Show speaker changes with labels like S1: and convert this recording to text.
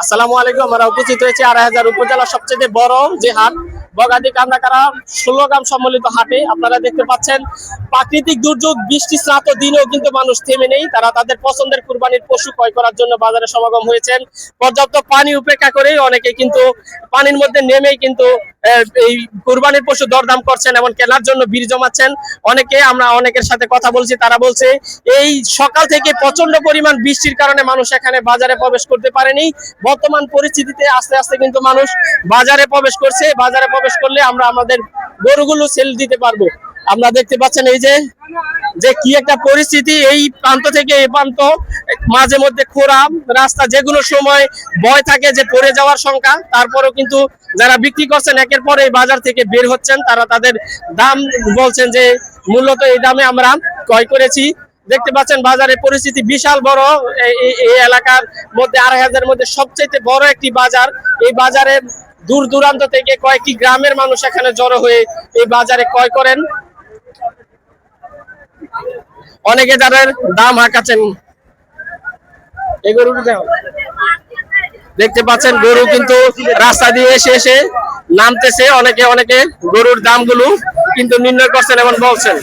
S1: আসসালামু আলাইকুম। আমরা উপস্থিত হয়েছি ২৮০০ উপজেলার সবচেয়ে বড় যে হাট বগাদি কান্দাকারা ১৬ গ্রাম সম্মিলিত হাটে। আপনারা দেখতে পাচ্ছেন প্রাকৃতিক দুর্যোগ বৃষ্টি স্নাত দিনেও কিন্তু মানুষ থেমে নেই। তারা তাদের পছন্দের কুরবানির পশু ক্রয় করার জন্য বাজারে সমাগম হয়েছেন। পর্যাপ্ত পানি উপেক্ষা করে অনেকে কিন্তু পানির মধ্যে নেমেই কিন্তু এই কুরবানির পশু দরদাম করছেন এবং কেনার জন্য ভিড় জমাচ্ছেন। আমরা অনেকের সাথে কথা বলছি, তারা বলছে এই সকাল থেকে প্রচন্ড পরিমাণ বৃষ্টির কারণে মানুষ এখানে বাজারে প্রবেশ করতে পারেনি। বর্তমান পরিস্থিতিতে আস্তে আস্তে কিন্তু মানুষ বাজারে প্রবেশ করছে। বাজারে প্রবেশ করলে আমরা আমাদের গরুগুলো সেল দিতে পারবো। আমরা দেখতে পাচ্ছেন এই যে কি একটা পরিস্থিতি, এই প্রান্ত থেকে এই প্রান্ত, মাঝে মধ্যে খোঁড়া রাস্তা, যেগুলো সময় ভয় থাকে যে পড়ে যাওয়ার সংখ্যা। তারপরেও কিন্তু যারা বিক্রি করছেন একের পর এই বাজার থেকে বের হচ্ছেন, তারা তাদের দাম বলছেন যে মূলত এই দামে আমরা ক্রয় করেছি। দেখতে পাচ্ছেন বাজারের পরিস্থিতি বিশাল বড়। এই এলাকার মধ্যে ২৮০০ মধ্যে সবচেয়ে বড় একটি বাজার। এই বাজারে দূর দূরান্ত থেকে কয়েকটি গ্রামের মানুষ এখানে জড়ো হয়ে এই বাজারে ক্রয় করেন। অনেকে তাদের দাম হাঁকাচ্ছেন। এই গরুটি দেখতে পাচ্ছেন, গরু কিন্তু রাস্তা দিয়ে এসে নামতেছে। অনেকে গরুর দামগুলো কিন্তু নির্ণয় করছেন এবং বলছেন।